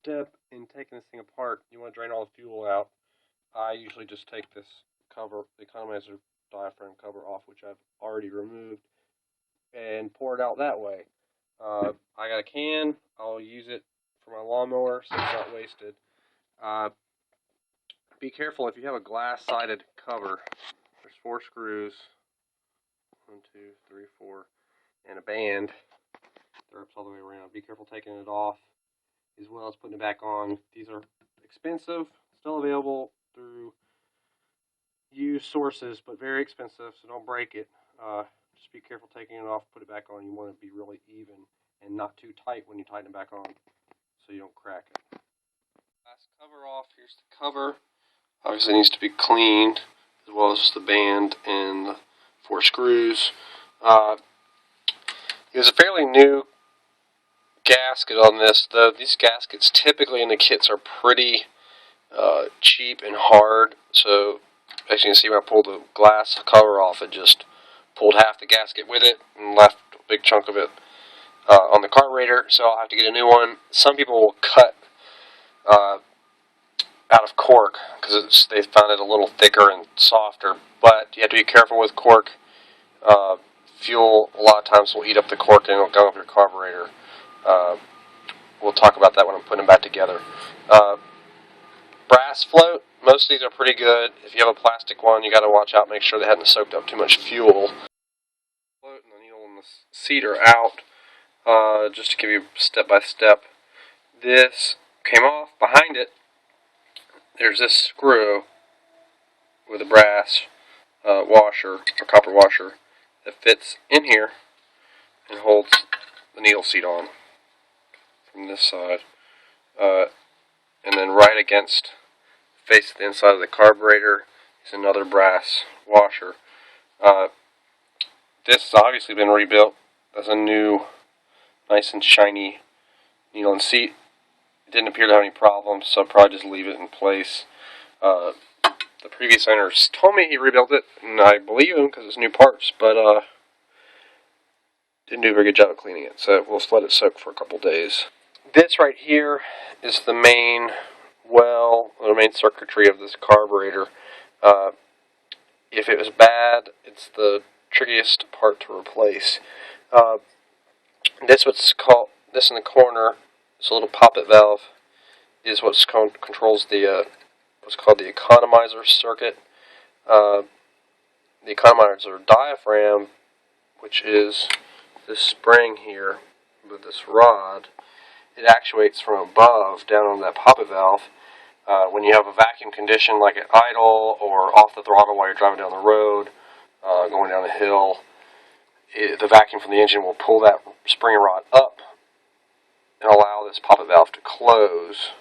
step in taking this thing apart, you want to drain all the fuel out. I usually just take this cover, the economizer diaphragm cover off, which I've already removed, and pour it out that way. I got a can. I'll use it for my lawnmower so it's not wasted. Be careful if you have a glass-sided cover. There's 4 screws, 1, 2, 3, 4, and a band. They're up all the way around. Be careful taking it off as well as putting it back on. These are expensive, still available through used sources, but very expensive, so don't break it. Just be careful taking it off, put it back on. You want it to be really even and not too tight when you tighten it back on so you don't crack it. Last cover off. Here's the cover. Obviously it needs to be cleaned, as well as the band and the 4 screws. There's a fairly new gasket on this, though. These gaskets typically in the kits are pretty cheap and hard, so as you can see when I pulled the glass cover off, it just pulled half the gasket with it and left a big chunk of it on the carburetor, so I'll have to get a new one. Some people will cut out of cork because they found it a little thicker and softer, but you have to be careful with cork. Fuel a lot of times will eat up the cork and it'll go up your carburetor. We'll talk about that when I'm putting them back together. Brass float, most of these are pretty good. If you have a plastic one, you got to watch out, make sure they haven't soaked up too much fuel. Float and the needle and the seat are out, just to give you step by step. This came off. Behind it, there's this screw with a brass washer, or copper washer, that fits in here and holds the needle seat on from this side. And then right against the face of the inside of the carburetor is another brass washer. This has obviously been rebuilt as a new, nice and shiny needle and seat. It didn't appear to have any problems, so I'll probably just leave it in place. The previous owners told me he rebuilt it, and I believe him because it's new parts, but didn't do a very good job of cleaning it, so we'll just let it soak for a couple days. This right here is the main well, or the main circuitry of this carburetor. If it was bad, it's the trickiest part to replace. This in the corner, this little poppet valve, is what controls the what's called the economizer circuit. The economizer diaphragm, which is this spring here with this rod, it actuates from above down on that poppet valve. When you have a vacuum condition like at idle or off the throttle while you're driving down the road, going down a hill, the vacuum from the engine will pull that spring rod up and allow this poppet valve to close.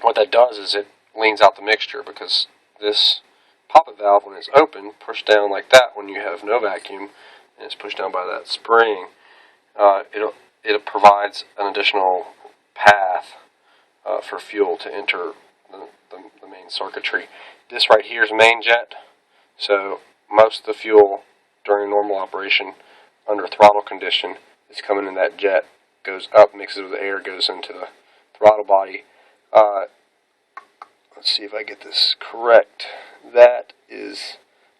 What that does is it leans out the mixture, because this poppet valve, when it's open, pushed down like that when you have no vacuum, and it's pushed down by that spring, it provides an additional path for fuel to enter the main circuitry. This right here is main jet, so most of the fuel during normal operation under throttle condition is coming in that jet, goes up, mixes with the air, goes into the throttle body. Let's see if I get this correct. That is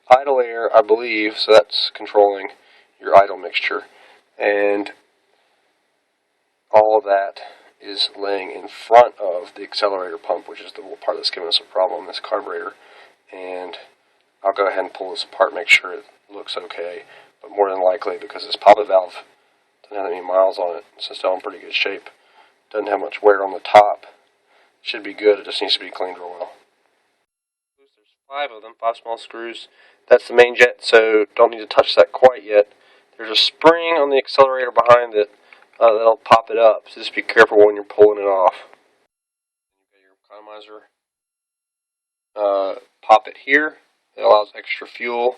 idle air, I believe, so that's controlling your idle mixture. And all of that is laying in front of the accelerator pump, which is the part that's giving us a problem in this carburetor. And I'll go ahead and pull this apart, make sure it looks okay. But more than likely, because this poppet valve doesn't have any miles on it, it's still in pretty good shape. Doesn't have much wear on the top. Should be good, it just needs to be cleaned real well. There's 5 of them, 5 small screws. That's the main jet, so don't need to touch that quite yet. There's a spring on the accelerator behind it that'll pop it up, so just be careful when you're pulling it off. You've got your economizer poppet here. It allows extra fuel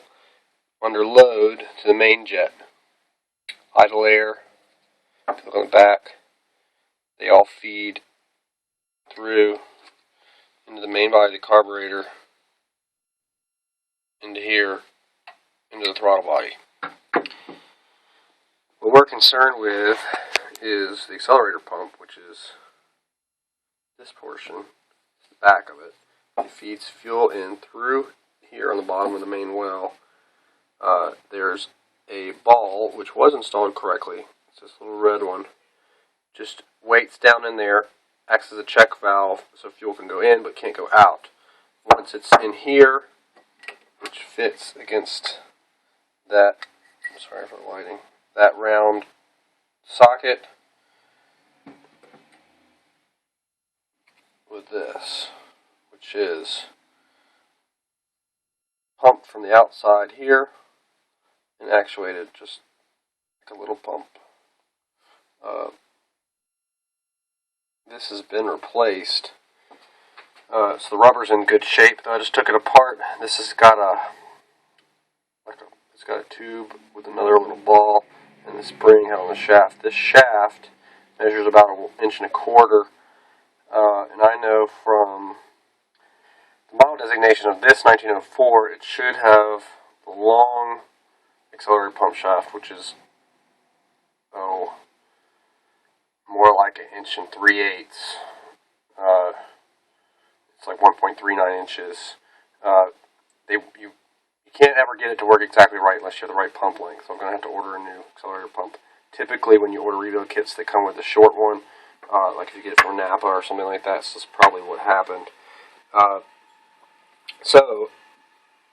under load to the main jet. Idle air, look on the back, they all feed through into the main body of the carburetor, into here, into the throttle body. What we're concerned with is the accelerator pump, which is this portion, the back of it. It feeds fuel in through here on the bottom of the main well. There's a ball, which was installed correctly. It's this little red one. Just weights down in there, acts as a check valve so fuel can go in but can't go out. Once it's in here, which fits against that, I'm sorry for the lighting, that round socket with this, which is pumped from the outside here and actuated just like a little pump. This has been replaced, so the rubber's in good shape. I just took it apart. This has got it's got a tube with another little ball and the spring on the shaft. This shaft measures about 1.25 inches, and I know from the model designation of this 1904, it should have the long accelerator pump shaft, which is more like 1 3/8 inches. It's like 1.39 inches. You can't ever get it to work exactly right unless you have the right pump length. So I'm going to have to order a new accelerator pump. Typically, when you order rebuild kits, they come with a short one, like if you get it from Napa or something like that. So that's probably what happened. So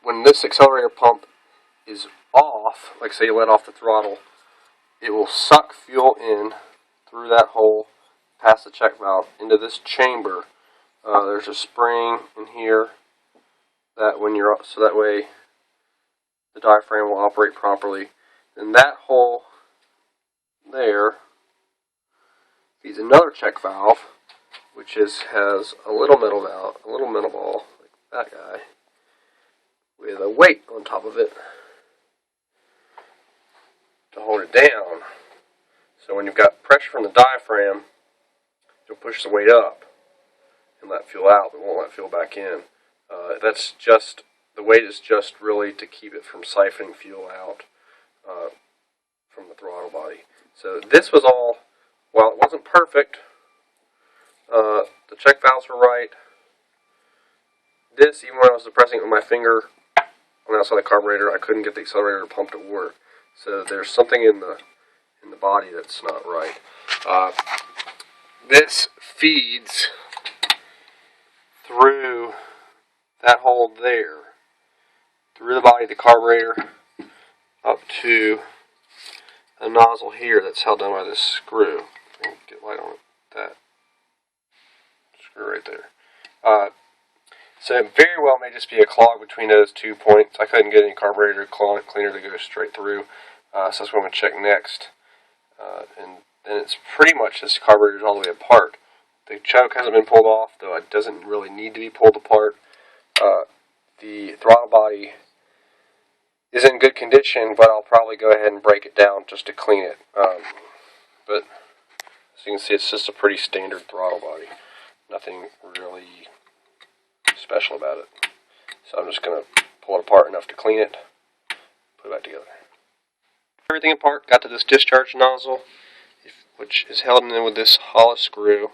when this accelerator pump is off, like say you let off the throttle, it will suck fuel in through that hole, past the check valve, into this chamber. There's a spring in here that when you're so that way the diaphragm will operate properly. Then that hole there feeds another check valve, which has a little metal valve, a little metal ball like that guy, with a weight on top of it to hold it down. So when you've got pressure from the diaphragm, you'll push the weight up and let fuel out, but won't let fuel back in. That's just, the weight is just really to keep it from siphoning fuel out from the throttle body. So this was all, while it wasn't perfect, the check valves were right. This, even when I was depressing it with my finger on the outside of the carburetor, I couldn't get the accelerator pump to work. So there's something in the body that's not right. This feeds through that hole there, through the body of the carburetor, up to a nozzle here that's held down by this screw. I can get light on it. That screw right there. So it very well may just be a clog between those 2 points. I couldn't get any carburetor cleaner to go straight through, so that's what I'm going to check next. And then it's pretty much this carburetor's all the way apart. The choke hasn't been pulled off, though it doesn't really need to be pulled apart. The throttle body is in good condition, but I'll probably go ahead and break it down just to clean it. But as you can see, it's just a pretty standard throttle body. Nothing really special about it. So I'm just going to pull it apart enough to clean it, put it back together. Everything apart, got to this discharge nozzle, which is held in with this Holley screw.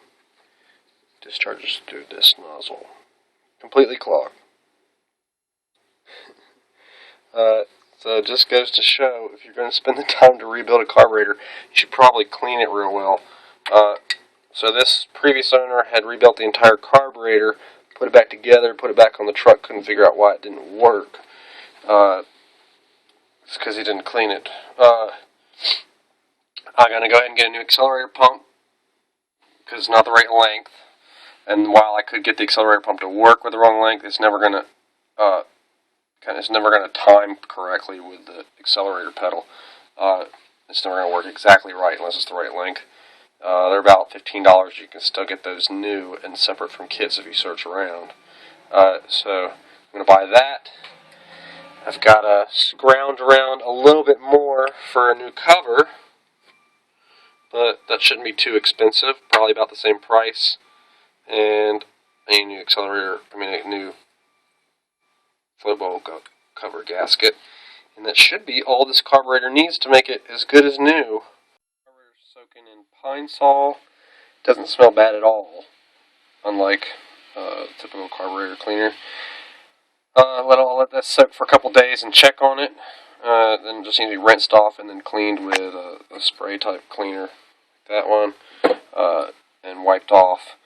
Discharges through this nozzle. Completely clogged. So it just goes to show, if you're going to spend the time to rebuild a carburetor, you should probably clean it real well. So this previous owner had rebuilt the entire carburetor, put it back together, put it back on the truck, couldn't figure out why it didn't work. It's because he didn't clean it. I'm going to go ahead and get a new accelerator pump, because it's not the right length. And while I could get the accelerator pump to work with the wrong length, it's never going to time correctly with the accelerator pedal. It's never going to work exactly right unless it's the right length. They're about $15. You can still get those new and separate from kits if you search around. So I'm going to buy that. I've got to scrounge around a little bit more for a new cover, but that shouldn't be too expensive. Probably about the same price. And a new a new float bowl cover gasket. And that should be all this carburetor needs to make it as good as new. Carburetor's soaking in Pine Sol doesn't smell bad at all, unlike typical carburetor cleaner. I'll let that soak for a couple days and check on it. Then just need to be rinsed off and then cleaned with a spray type cleaner, like that one, and wiped off.